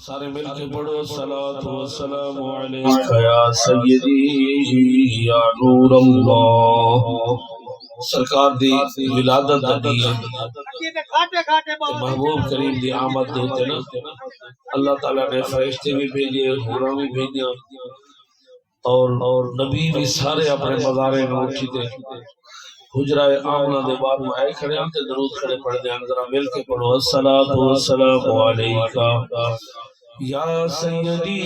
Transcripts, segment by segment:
سارے مل کے پڑھو الصلاۃ والسلام علیک یا سیدی یا نور اللہ۔ سرکار دی ولادت دی محبوب کریم دی آمد دیتے نا اللہ تعالیٰ نے فرشتے بھی بھیجے، حوراں بھی بھیجا اور نبی بھی سارے اپنے مزارے میں اٹھی تھے۔ حجرہ آمنہ دے بار میں آئے کھڑے ہم تے درود کھڑے پڑھ دیں، ذرا مل کے پڑھو الصلاۃ والسلام علیکہ یا سیدی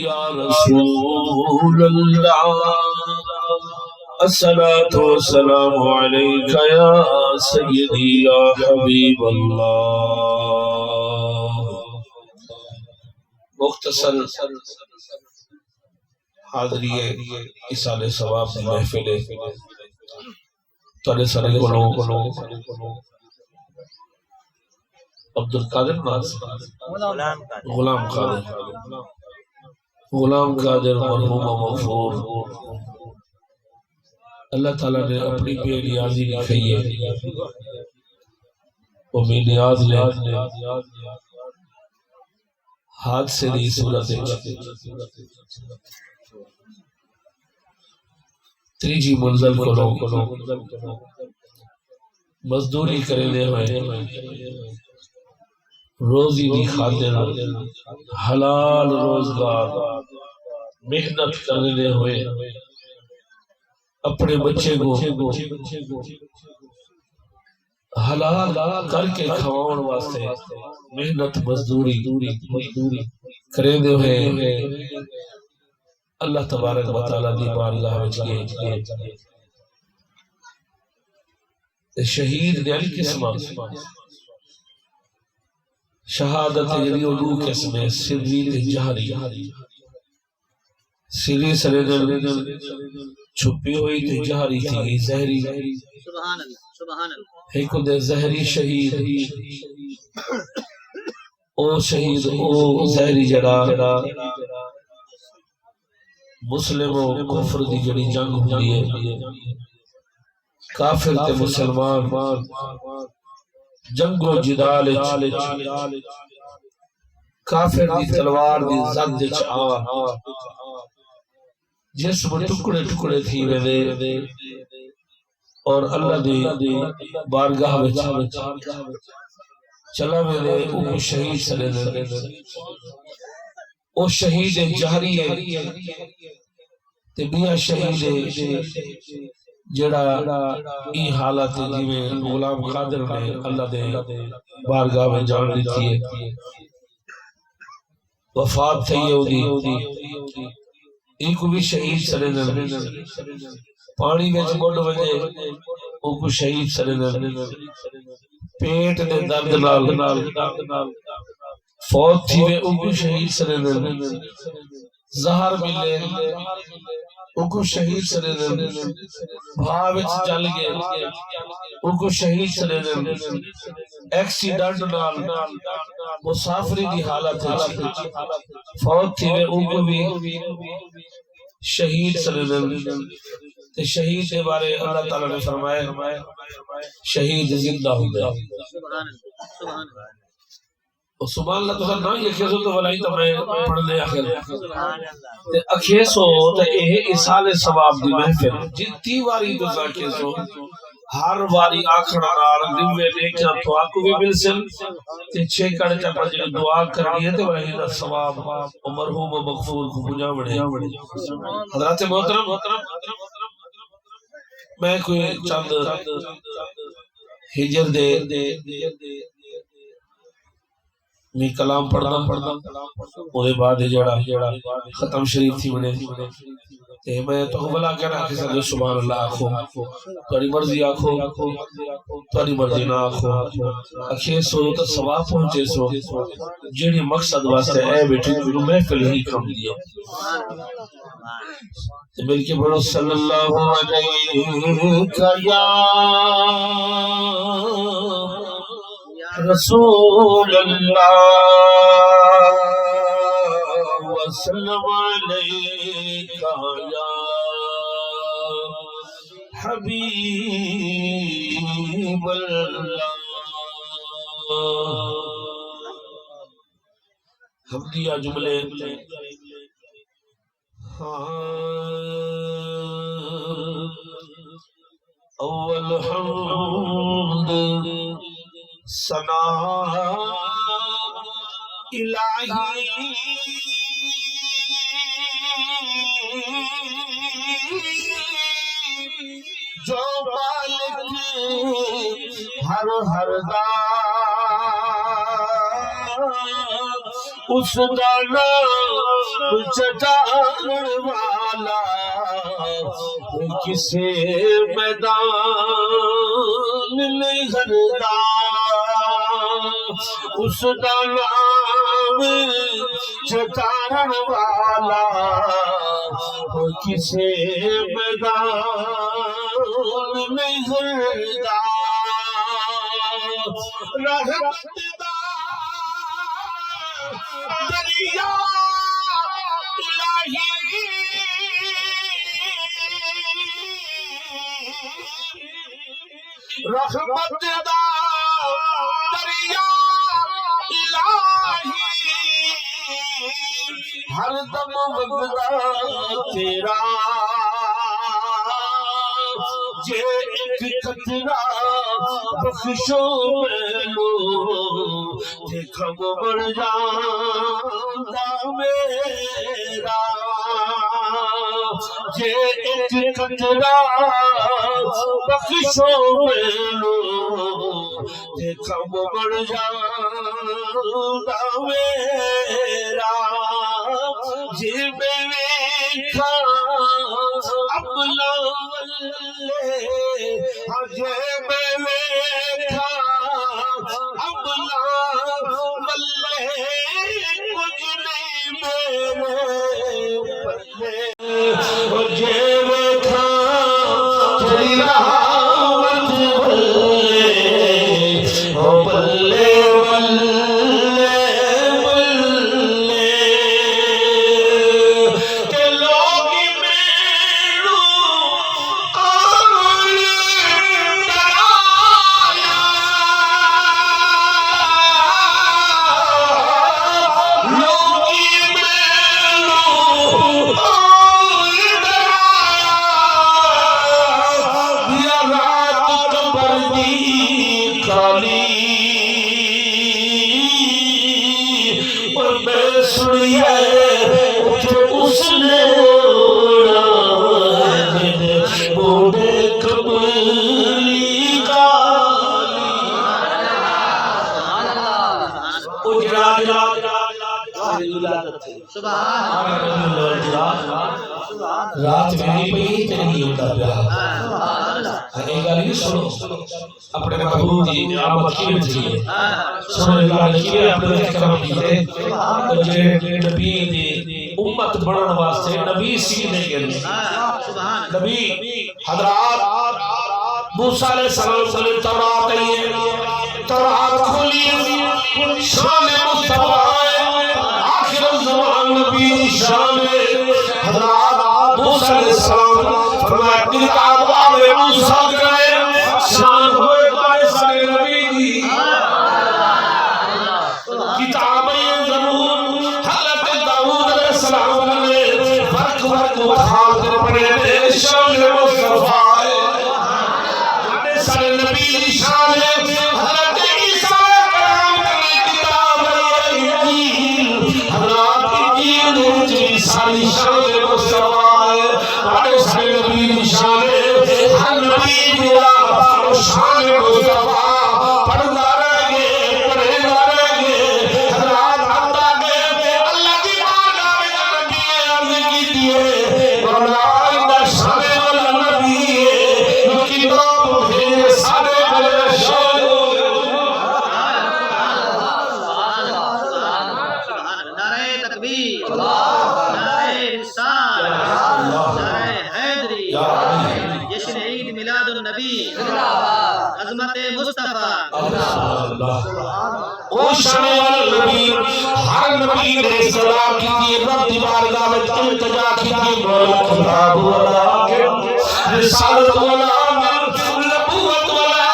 یا رسول اللہ، الصلاۃ والسلام علیکہ یا سیدی یا حبیب اللہ۔ مختصر حاضری اصال ثواب دی محفل تھوڑے سارے کو عبد القادر غلام قادر مرحوم مغفور، اللہ تعالیٰ نے اپنی بے نیازی لکھی ہے، وہ بے نیاز نے ہاتھ سے دی صورت تریجی منزل کو مزدوری کرے دے ہوئے روزی دی خاطر حلال روزگار محنت کرنے دے ہوئے اپنے بچے کو حلال کر کے کھواؤن واسطے محنت مزدوری کرے دے ہوئے اللہ تبارک و تعالیٰ دی بارگاہ وچ گئے۔ شہید دے علی قسمہ شہادت جدی علو قسمیں سری تے جہری، سری سرے چھپی ہوئی تے جہری تھی زہری، ایک دے زہری شہید او شہید او زہری جڑا مسلم و کفر دی جڑی جنگ ہوئی ہے، کافر تے مسلمان جنگ و جدال کافر دی تلوار دی زد چاہ جسم ٹکڑے ٹکڑے تھی وے اور اللہ دی بارگاہ چلا وے او شہید سرے دے او شہید جہری ہے تے میاں شہید جڑا ای حالت جی میں غلام قادر نے اللہ دے بارگاہ میں جان لیتی ہے، وفات تھی ہے ای کو بھی شہید سرے دے پانی میں چکوڑ وجے او کو شہید سرے دے پیٹ دے درد نال فوت تھی وے او کو شہید سرے دے زہر ملے او کو شہید سرے دے بھاوچ جل گئے او کو شہید سرے دے ایکسیڈنٹ نال مسافری دی حالت فوت تھی وے او کو بھی شہید سرے دے۔ شہید کے بارے اللہ تعالیٰ نے فرمایا شہید زندہ ہو گیا، سبحان اللہ تو نہ یہ کیسو تو ولائی تو میں پڑھ لے آخر اکھیسو تو یہ اصال ثواب دی محفل جنتی واری تو کیسو ہر واری آکھڑا نار دیوے نیکیاں تو آکو بھی مل سن تے چھے کڑ چپا جنہیں دعا کرنی ہے تو وہی دا ثواب مرحوم و مغفور کو بجا بڑھے۔ حضرات محترم میں کوئی چند ہجر دے میں کلام پڑھنا وہ بعد جڑا ختم شریف تھی بنے تے میں تو بلا کہنا کہ سب سبحان اللہ آخو تاری مرضی آخو تاری مرضی نہ آخو اکھے سو تو ثواب پہنچے سو جنہی مقصد واسطے اے بیٹی جو محفل ہی کم دیا مل کے بڑھو صلی اللہ علیہ یا رسول اللہ وسلم علیکہ یا حبیب اللہ حمدیہ جملے اول حمد ثنا الہی جو مالک ہر اس کا نام چٹان والا کسے میدان نہیں ہردا اس کا نام چٹان والا کسے میدان نہیں ہردا رحمت دریا الہی رحمت دا دریا الہی ہر دم وگدا تیرا جے ایک قطرہ بخشو مینو دیکھا مر جاندا میرا جے ایک قطرہ بخشو مینو دیکھا مر جاندا میرا جے میں ویکھا اپنا جے میں ویکھا اپنا بلے کچھ نہیں میرے بلے جے ویکھا تیری رحمت بلے بلے رات میری پئی تیرے نہیں ہوتا پیا ایک گالی نہیں سنو اپنے محبوب دی آمد کی بچی ہے سنو ایک گالی کی ہے اپنے احکام دیتے جے نبی دی امت بڑھن واسطے نبی سینے کے لئے نبی حضرات موسیٰ علیہ السلام صلی اللہ تورات آئیے تورات کھولیے شان مصطفیٰ آخر الزمان نبی شان حضرات موسیٰ علیہ السلام فرمایا کتاب آوے موسیٰ کرے شان ہوئے بارے سارے نبی دی کتاب ضرور حضرت داؤد علیہ السلام نے فرق خاطر پڑے شان مصطفیٰ سارے نبی دی شان حضرت عیسیٰ کرام کرنے کتاب انجیل حضرات انجیل ساری شان مصطفیٰ سارے نبی دی شان ہر نبی دیا شان مصطفیٰ پڑھتا رہ گے پڑھتا رہ گے حضرات آتا گئے اللہ کی بارگاہ میں نبی عرض کی دیئے مولا اندہ شان والا نبی ہے کتاب بھیجے سارے بلے شان نعرہ تکبیر نعرہ رسال نعرہ حیدری جشن عید میلاد النبی عظمت مصطفیٰ او شان والا نبی ہر نبی نے صلاح کی تھی رب دی بارگاہ میں التجا کی تھی مولا کتاب والا رسالت والا نبوت والا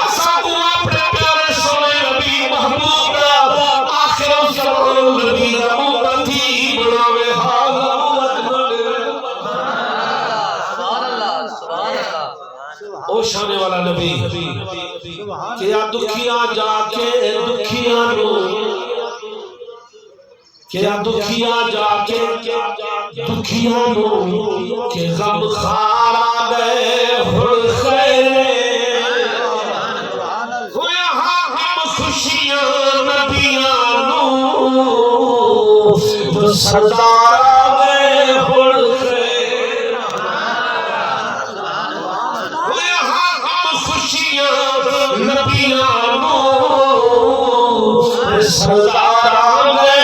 اسا کو اپنے پیارے سونے نبی محبوب آخر الزمان کیا دکھیا جا کے دکھیا نو کیا دکھیا جا کے دکھیا نو کہ غم خار آگئے ہر خیرے ہویا حاکم خوشیاں نبیاں نو جو سردار آگئے ہر خیرے ہویا حاکم خوشیاں نبیاں نو سردار آگئے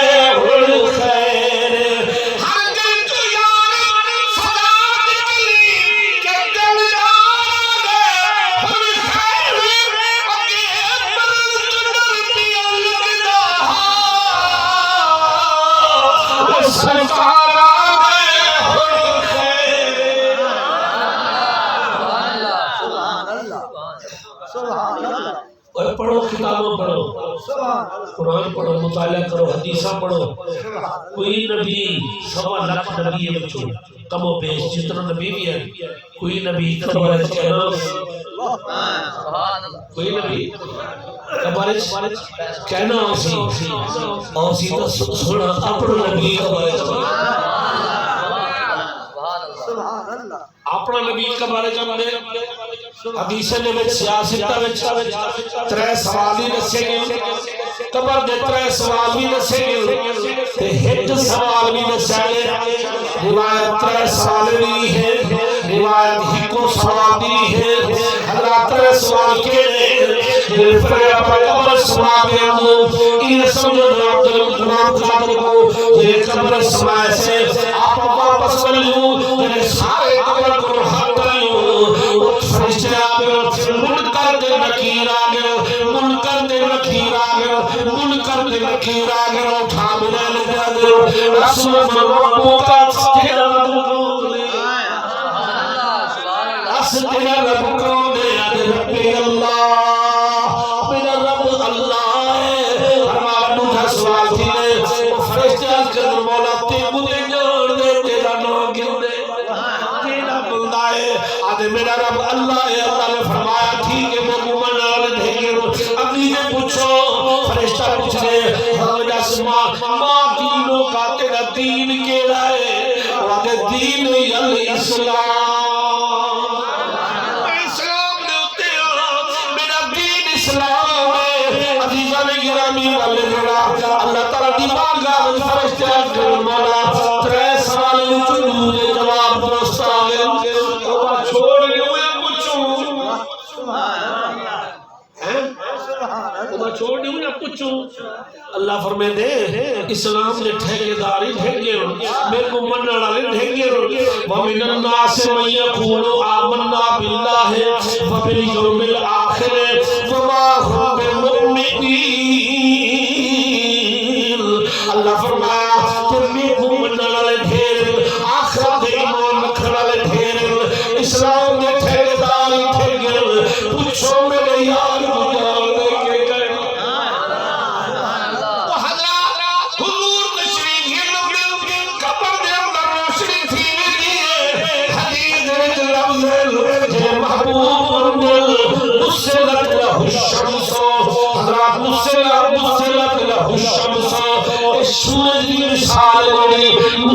پڑھو کتابوں پڑھو قرآن پڑھو مطالعہ کرو حدیثہ پڑھو کوئی نبی سوا لاکھ نبی ہے بچوں کم و بیش جتنا نبی بھی ہے کوئی نبی کبارج کہنا کوئی نبی کبارج کہنا آسی تو سوڑا اپنا نبی کبارج اپنا نبی کبارج ہمارے حدیث نے میں سیاستہ میں ترے سوالی نسے گئے قبر دے ترے سوال بھی نسے گئے تے ہٹ سوال بھی نسے گئے روایت ترے سوال بھی ہے روایت ہی کو سوال بھی ہے اللہ ترے سوال کے دل پر اپنے قبر سوال گئے ہوں یہ سمجھو عبدالقادر کو یہ قبر سوال سے آپ واپس کر لوں تیرے سارے قبر کو حق کروں فرشتے آگے منکر دے نکیر آگے منکر دے نکیر آگے منکر دے نکیر آگے اٹھا ملے لگا دے رسول مرمو کا تیرا رب کرنے اس تیرا رب کرنے آدھے ربی اللہ میرا رب اللہ ہے ہمارا نوٹا سوال تھی نے فرشتے آگے مولا تے مجھے جوڑ دے تیرا نو گل دے تیرا بندہ ہے آدھے میرا رب اللہ ہے اللہ نے فرمایا ٹھیک ہے میں گمان آلے دھیگے رو اگلی نے پوچھو فرشتہ پوچھ رہے حضرت اسماء ماں دینوں کا تیرا دین کیڑا ہے آدھے دین الاسلام اسلام دے ہوتے ہو میرا دین اسلام ہے عزیزہ نے گرامی والے جڑا اللہ تعالیٰ دی بارگاہ میں فرشتے آگے مولا ترے سوال چنو دے جواب درست آگے چھوڑ گئے ہوئے پوچھوں چھوڑ گئے ہوئے پوچھوں اللہ فرمائے دے اسلام نے ٹھیکے داری ٹھیکے ہو میرے کو منع والے ٹھیکے ہو وَمِنَ النَّاسِ مَن يَقُولُ آمَنَّا بِاللَّهِ وَبِالْيَوْمِ الْآخِرِ وَمَا هُمْ بِمُؤْمِنِينَ اللہ فرمایا کہ میرے کو منع والے ڈھیر آخرت ایمان رکھنے والے ڈھیر اسلام نے ٹھیکے داری ٹھیکے پوچھو میرے یار گزار دے کے گئے تو حضرات حضور تشریف یہ نبیل قبر دے اندر روشنی تھی دیئے حدیث وچ لفظ جے محبوب اندر مسلط لہ الشمس حضرات مسلط لہ الشمس سورج کی مثال بڑی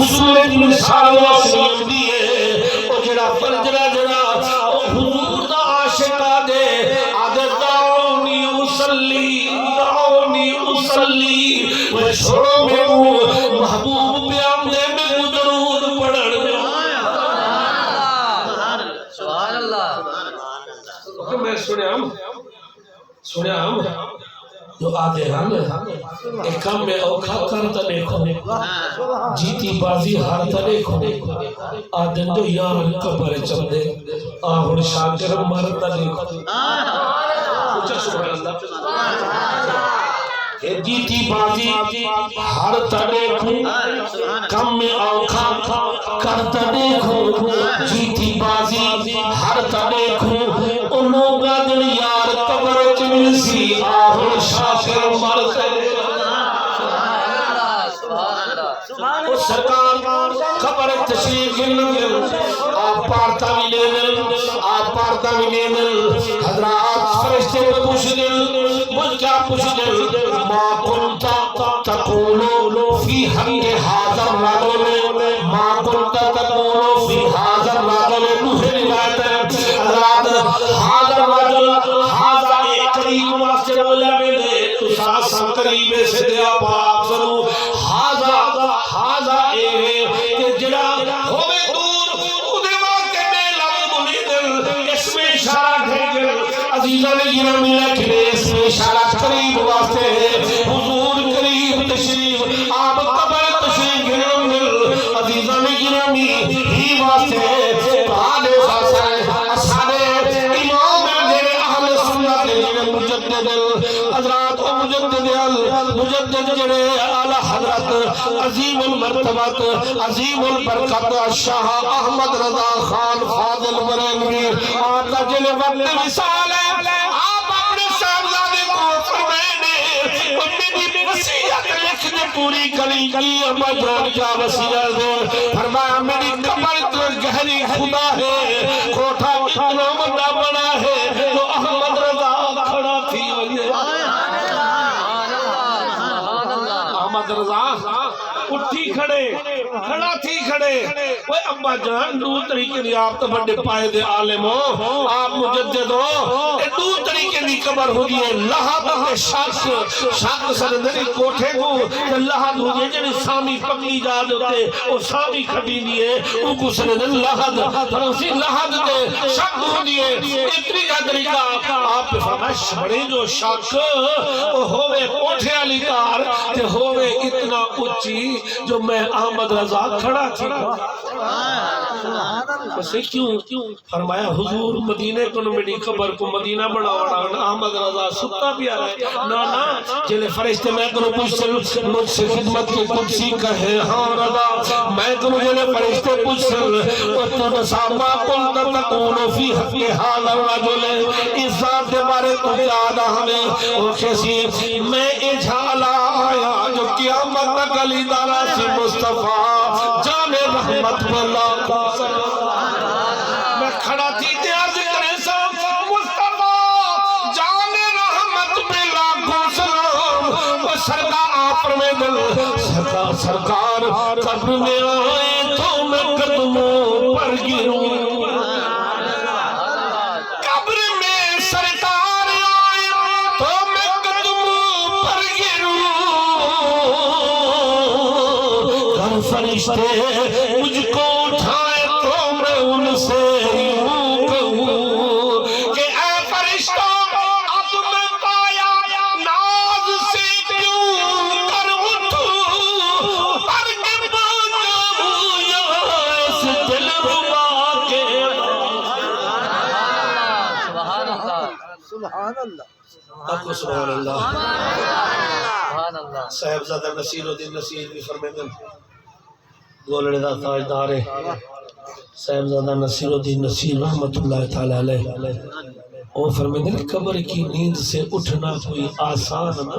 سورج کی مثال واسم دیئے او جڑا فرجرہ جڑا حضور دا عاشقہ دے آدھے دعونی اصلی وہ چھوڑو میں محبوب بیام دے میں درود پڑھن سبحان اللہ میں سنیا ہم جو آدھے ہم ایک کم میں اوکھا کرتا دیکھو جیتی بازی ہارتا دیکھو آدھن جو یار کبر چندے آہر شاکر مرتا دیکھو اچھا سبحان اللہ جیتی بازی ہارتا دیکھو کم میں اوکھا کرتا دیکھو جیتی بازی ہارتا دیکھو انہوں گادن یار کبر چنسی آہر شاکر مرتا دیکھو سرکار خبر تشریف آپ پارتا بھی لیدل آپ پارتا بھی لیدل حضرات فرشتے پوچھ دل مجھ کیا پوچھ دل ما کنتا تقولو فی حق حاضر رجل ما کنتا تقولو فی حاضر رجل دوسری روایت ہے حضرات حاضر رجل حاضر ایک قریب واسطے بولے میں تو ساسا قریبے سے دیا پاک ضرور حاضر اے کہ جڑا ہوئے دور ادھے واقع میں لفظ بلی دل اس میں اشارہ بھیجل عزیزہ نے گرامی لکھنے اس میں اشارہ قریب واسطے حضور قریب تشریف آپ قبر تشریف گرام دل عزیزہ نے گرامی ہی واسطے آنے اصحابِ امام جنہیں اہل سنت جنہیں مجدد حضرات و مجدد جنہیں اعلی حضرت عظیم المرتبت عظیم البرکت شاہ احمد رضا خان فاضل بریلوی آقا جنہیں وقت وصال ہے آپ اپنے صاحبزادے کو فرمائنے میری وصیت لکھنے پوری کری کی اما جان کیا وصیت ہے فرمایا میری قبر تو گہری خدا ہے کوٹھا اتنا بڑا بنا ہے تو احمد رضا کھڑا تھی احمد رضا اٹھی کھڑا تھی کھڑے وہ ابا جان دو طریقے دی آپ تو بڑے پائے دے عالم ہو آپ مجدد ہو دو طریقے دی قبر ہو گئی ہے لحد کے شک سردری کوٹھے کو لحد ہو گئی جنہیں سامی پکلی جا دیتے وہ سامی کھٹی دیئے ان کو سردر لحد فرنسی لحد دے شک ہو دیئے اتنی کا طریقہ آپ پہ فرمائش بڑے جو شک ہوئے کوٹھے علی کار کہ ہوئے اتنا اچھی جو میں احمد رضا کھڑا تھی اسے کیوں فرمایا حضور مدینے کو میری قبر کو مدینہ بڑھاوڑا احمد رضا ستا بھی آ رہا ہے نا جنہیں فرشتے میں کنو پوچھل مجھ سے خدمت کی قدسی کہے ہاں رضا میں کنو جنہیں فرشتے پوچھل تو نصابہ قلت تکونو فی حق حال الرجل اس ذات کے بارے کو یادہ ہمیں وہ کیسی میں اجھالا آیا جو قیامت تک علی دارا سی مصطفیٰ جان رحمت واللہ میں کھڑا تھی عرض کرے سا مصطفیٰ جان رحمت باللہ کو سلام وہ سرکار آپ میں دل سرکار قبر میں آئے تو میں قدموں پر گروں قبر میں سرکار آئے تو میں قدموں پر گروں کر فرشتے مجھ کو اٹھائے تو میں ان سے یوں کہوں کہ اے فرشتوں اب میں پایا ناز سے کیوں کر اٹھوں پر کے باجوں یا اس دل ربا کے سبحان اللہ آپ کو سبحان اللہ صاحبزادہ نصیر الدین نصیر بھی فرمیدن گولڑے دا تاجدار صاحبزادہ نصیر الدین نصیر رحمت اللہ تعالی علیہ وہ فرمیدن قبر کی نیند سے اٹھنا کوئی آسان نہ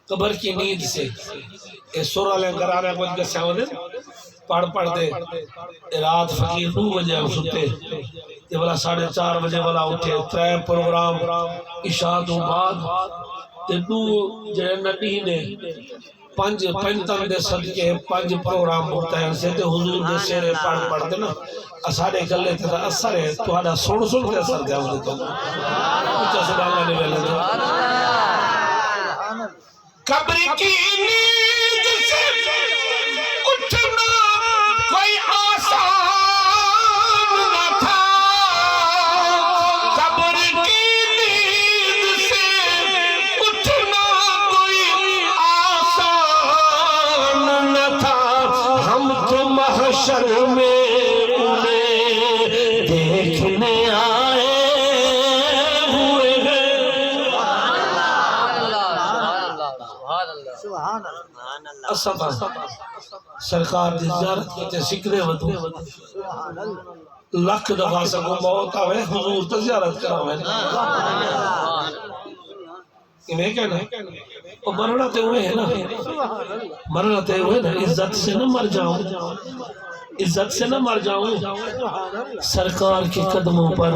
قبر کی نیند سے اے سورہ لیں گرانے کو جگہ سیاودن پڑھ دے رات فقیر 9 بجے ہم ستے یہ والا 4:30 بجے والا اٹھے 3 پروگرام عشاء تو بعد تے 2 جڑے نڈی نے 5 پنجتن دے صدقے 5 پروگرام ہوتا ہے سے تے حضور دے سیرے پڑھ دے نا اساڑے گلے تے اثر ہے تہاڈا سن کے اثر دے ہم تو اچھا سبحان اللہ نے ویلے قبر کی نیند سے اٹھنا کوئی آسان نہ تھا قبر کی نیند سے اٹھنا کوئی آسان نہ تھا ہم تو محشر میں انہیں دیکھنے آئے ہوئے ہیں اسفا سرکار دی زیارت کیتے سکرے ودو لکھ دفعہ سکو موت آوے حضور تے زیارت کراوے میں کہنا وہ مرنا تے ہوئے ہے نا، مرنا تے ہوئے نا، عزت سے نہ مر جاؤں، عزت سے نہ مر جاؤں سرکار کے قدموں پر،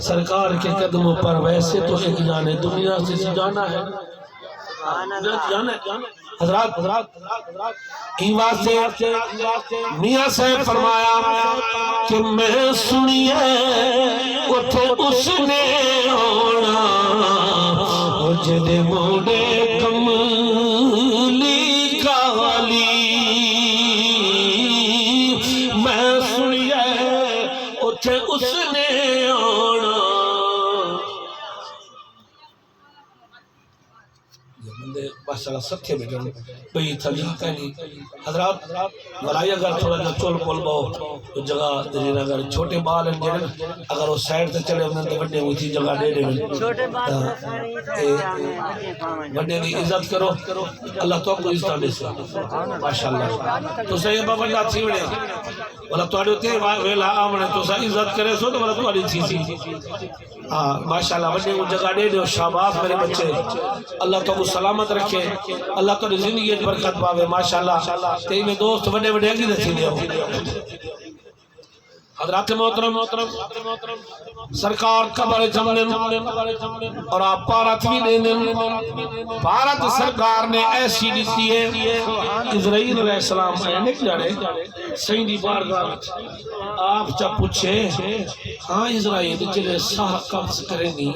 سرکار کے قدموں پر۔ ویسے تو ایک جانے دنیا سے جانا ہے، جانا ہے حضرات این واسطے میاں صاحب فرمایا کہ میں سنیے اتھے اس نے آنا جدے موڑے کملی کالی، میں سنیے اتھے اس نے آنا۔ ماشاءاللہ ستھے بیٹھے بھئی تھلی کہنی حضرات ملائی اگر تھوڑا جا چول پول باؤ جگہ دلیل اگر چھوٹے بال ہیں جنہیں اگر وہ سائڈ تے چلے انہیں تے بڑھنے ہوئی تھی جگہ دے دے بڑھنے دی عزت کرو اللہ تو آپ کو عزت آنے سے ماشاءاللہ تو سہی بابا اللہ تھی بڑھے والا تو آڑے ہوتے ویلا آمنے تو سہی عزت کرے سو تو والا تو آڑی تھی ماشاءاللہ بڑھنے وہ جگہ دے دے شاباز میرے بچے اللہ تو کو سلامت رکھے اللہ تو زندگی برکت پاوے ماشاءاللہ تے میں دوست بڑے بڑے اگی دسی دے حضرات محترم سرکار قبر جملن اور آپ پارت بھی دیں پارت سرکار نے ایسی دیتی ہے اسرائیل علیہ السلام آئے جانے سیدی بارگاہ آپ چا پوچھے ہاں اسرائیل جلے ساہ قبض کریں گی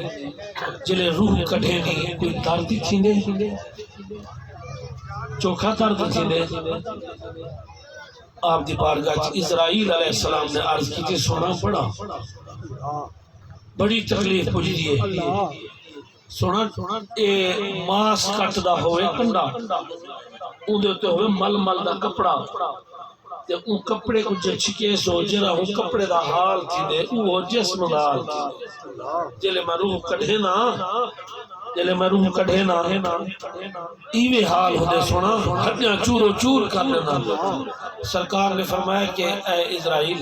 جلے روح کٹھیں گی کوئی دردی تھینے چوکھا درد تھینے آپ دی بارگاہ اسرائیل علیہ السلام نے عرض کی تھی سونا پڑا بڑی تکلیف پوچھ دیئے سونا اے ماس کٹ دا ہوئے کنڈا ان دیتے ہوئے مل مل دا کپڑا تے ان کپڑے کو جو چھکے سو جرا ان کپڑے دا حال تھی دے وہ جسم دا حال تھی جلے میں روح کٹھے نا جلے میں روح کٹھے نا ایوے حال ہو دے سونا ہڈیاں چورو چور کر لینا سرکار نے فرمایا کہ اے اسرائیل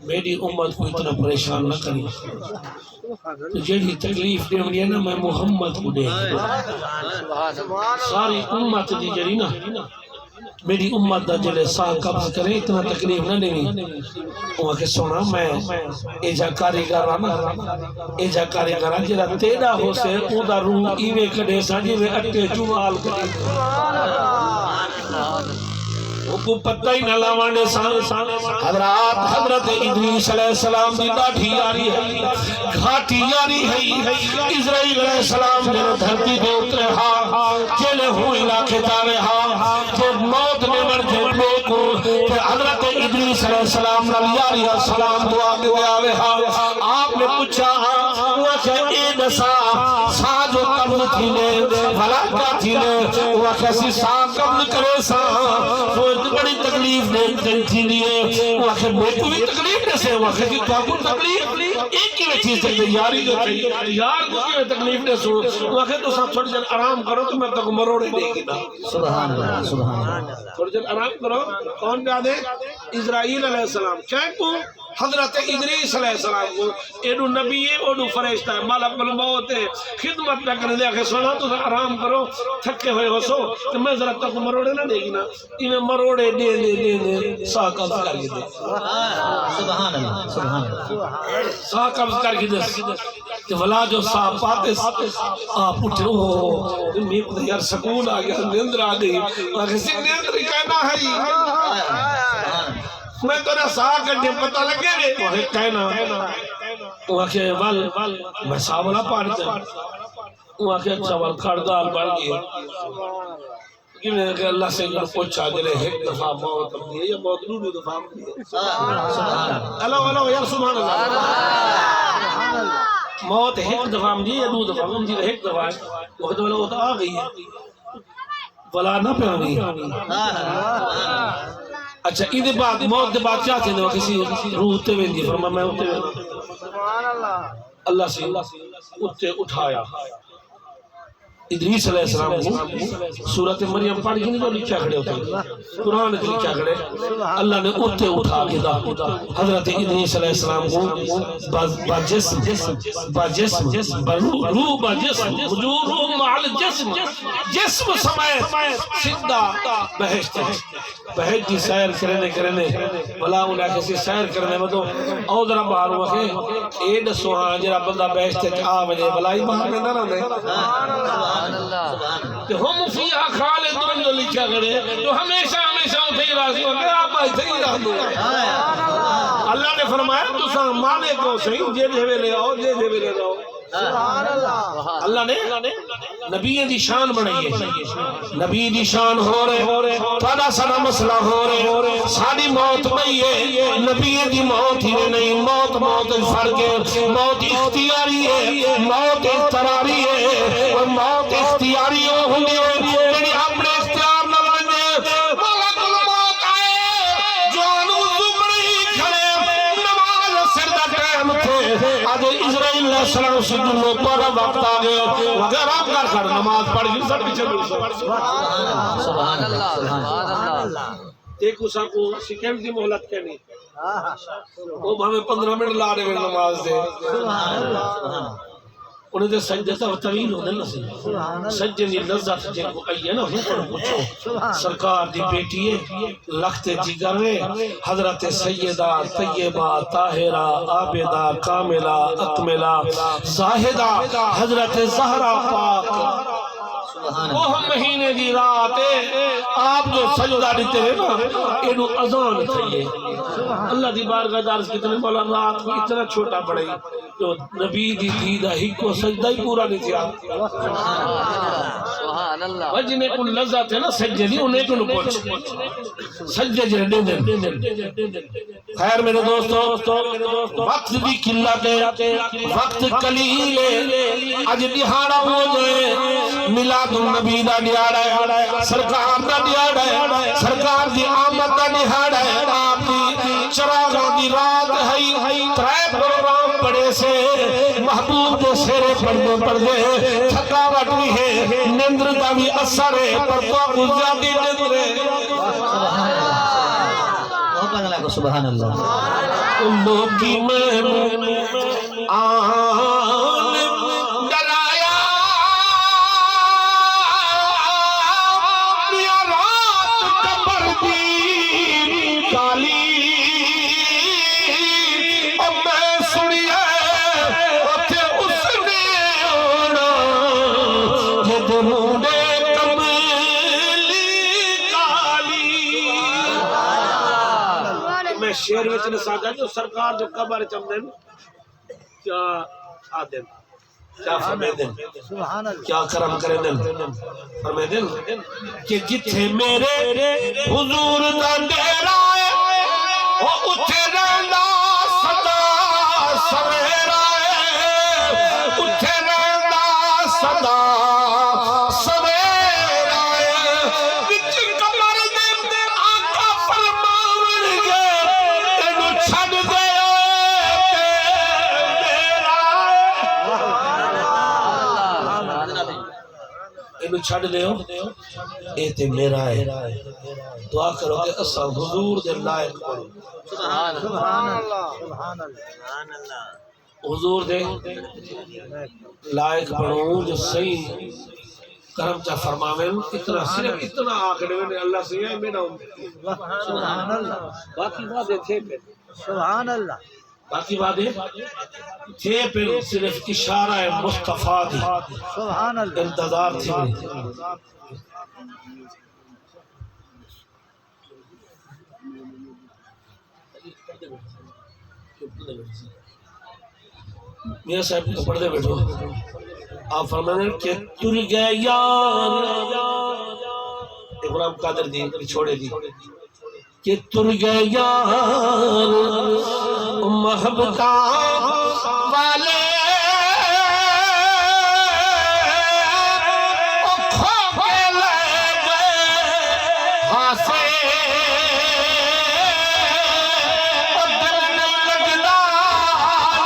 میری امت کو اتنا پریشان نہ کری تو جیڑی تکلیف دے منی ہے نا میں محمد کو دے ساری امت دی جڑی نا میری امت دا جلے ساہ قبض کرے اتنا تکلیف نہ دیں وہاں کہ سونا میں ایجا کاریگر آنا ایجا کاریگر آنا جلہ تیڑا ہو سے او دا روح ایوے کڑے سا جیوے اٹھے جمال کڑے کو پتہ ہی نہ لاوانے حضرات حضرت ادریس علیہ السلام دی ڈاٹھی یاری ہے گھاٹی یاری ہے اسرائیل علیہ السلام جنہوں دھرتی دے اترے ہاں جلے ہوں علاقے دارے ہاں جو موت نے مرجے پے کو حضرت ادریس علیہ السلام نال یاری السلام دعا دے آوے ہاں آپ نے پوچھا وہ کہ اے دسا سا جو قبل تھی نے بھلا کیا تھی نے وہ کیسی سا قبل کرے سا بڑی تکلیف دے تھی لیے واقع میں کو بھی تکلیف دے سے واقع کی تو آپ کو تکلیف ایک کی وچی سکتے یاری جو تھی یار کو کی تکلیف دے سو واقع تو سب تھوڑی جن آرام کرو تو میں تک مروڑے دے گی نا سبحان اللہ سبحان اللہ تھوڑی جن آرام کرو کون جا دے اسرائیل علیہ السلام کیا کو حضرت ادریس علیہ السلام کو ایڈو نبی ہے اوڈو فرشتہ ہے ملک الموت ہے خدمت نہ کرنے دے کہ سونا تو آرام کرو تھکے ہوئے ہو سو کہ میں ذرا تک مروڑے نہ دے گی نا انہیں مروڑے دے دے دے دے ساہ قبض کر کے دے سبحان اللہ سبحان اللہ ساہ قبض کر کے دے کہ ولا جو ساہ پاتے آپ اٹھے ہو میں کو یار سکون آ گیا نیندر آ گئی اور کسی نیندر ہی کہنا ہے میں تو نہ ساہ کٹھے پتہ لگے رہے وہ کہنا وہ کہ وال میں ساولا پاڑتے وہ کہ اچھا وال کھڑدال بڑھ گئے کہ میں کہ اللہ سے جو پوچھا جلے ایک دفعہ موت اپنی ہے یا موت نو دفعہ اپنی ہے اللہ یا سبحان اللہ موت ایک دفعہ اپنی ہے یا دو دفعہ اپنی ہے ایک دفعہ ہے وہ کہ وہ تو آ گئی ہے ولا نہ پہ آنی اچھا یہ بات موت دے بات کیا تھے وہ کسی روح اتے ہوئے دی فرما میں اتے ہوئے اللہ سے اتے اٹھایا ادریس علیہ السلام کو سورت مریم پڑھ کے نہیں جو لکھا کھڑے ہوتے قرآن کے لکھا کھڑے اللہ نے اٹھتے اٹھا کے دا حضرت ادریس علیہ السلام کو باجسم روح باجسم روح معال جسم جسم سمیت سندہ بہشت بہشت کی سیر کرنے بلا انہیں کسی سیر کرنے میں تو او ذرا باہر وقت اے دسوہاں جرا بندہ بہشت آ وجے بلائی باہر میں نہ رہنے کہ ہم فیہا خالدون جو لکھا کرے تو ہمیشہ اٹھے ہی راضی ہو گئے آپ ایسے ہی رہ دو اللہ نے فرمایا تو ساں مانے کو صحیح جے دے لے آؤ جے دے لے آؤ اللہ نے نبی دی شان بنائی ہے نبی دی شان ہو رہے تھوڑا سا مسئلہ ہو رہے ساری موت بھئی ہے نبی دی موت ہی نہیں موت فرق ہے موت اختیاری ہے موت اختیاری ہے اور موت اختیاری ہوئی ہے یعنی اپنے اختیار نہ بنے ملک الموت آئے جو انو زبری کھڑے نماز سردہ ٹائم تھے آج اسرائیل علیہ السلام سے دلوں پر وقت آگئے اگر آپ کر نماز پڑھ گئی سب پیچھے دل سبحان اللہ ایک اسا کو سیکنڈ دی محلت کہنی وہ ہمیں 15 منٹ لا رہے ہیں نماز دے انہیں دے سجدہ تا طویل ہونے لسی سجدے دی لذت جن کو آئیے نا ہوں پوچھو سرکار دی بیٹی ہے لخت جگر ہے حضرت سیدہ طیبہ طاہرہ عابدہ کاملہ اکملہ زاہدہ حضرت زہرہ پاک وہ ہم مہینے دی رات آپ جو سجدہ دیتے ہیں نا انہوں اذان تھئیے اللہ دی بارگاہ دارس کتنے مولا رات کو اتنا چھوٹا پڑے جو نبی دی دیدہ ہی کو سجدہ ہی پورا نہیں تھیا وہ جنہیں کو لذت ہے نا سجدہ دی انہیں کو پوچھ سجدہ جنہیں دن خیر میرے دوستو وقت بھی قلت ہے وقت قلیل ہے آج دہاڑا ہو جائے میلاد النبی دا دیاڑا ہے سرکار دا دیاڑا ہے سرکار دی آمد دا دیاڑا ہے آپ دی چراغوں دی رات ہے ترائے پروگرام پڑے سے محبوب دے سیرے پڑھنے پڑ دے تھکاوٹ بھی ہے نندر دا بھی اثر ہے پر تو گزیادی نندر ہے سبحان اللہ اموں کی میں آن ڈرایا یا رات کبر دی کالی اب میں سنیا اتے اس نے آنا جد مونڈے شیر وچ نساجا جو سرکار جو قبر چمدن کیا آدن کیا فرمیدن کیا کرم کردن فرمیدن کہ جتھے میرے حضور دا ڈیرا ہے وہ اتھے رہنا صدا سویرا ہے اتھے رہنا صدا سویرا ہے وچ قبر دے آقا فرماون گے چھڑ دے انہوں چھڑ دے اے تے میرا ہے دعا کرو کہ اسا حضور دے لائق پڑھو سبحان اللہ حضور دے لائق پڑھو جو صحیح کرم چا فرماویں اتنا صرف اتنا آکڑے میں اللہ سے ہے میرا سبحان اللہ باقی باتیں تھے پھر سبحان اللہ باقی باتیں تھے پھر صرف اشارہ مصطفیٰ دی سبحان اللہ انتظار تھی میاں صاحب کو پڑھ دے بیٹھو آپ فرمانے کہ تر گئے یار غلام قادر دی چھوڑے دی کہ تر گئے یار محبتہ والے کھو کے لے گئے ہاسے دل نہیں لگنا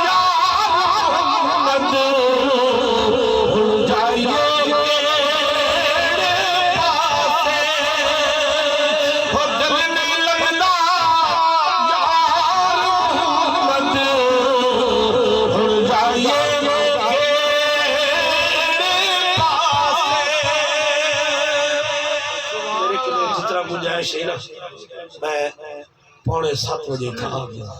یار محمد جائیے گنجائش ہے نا میں 6:45 تھا آ گیا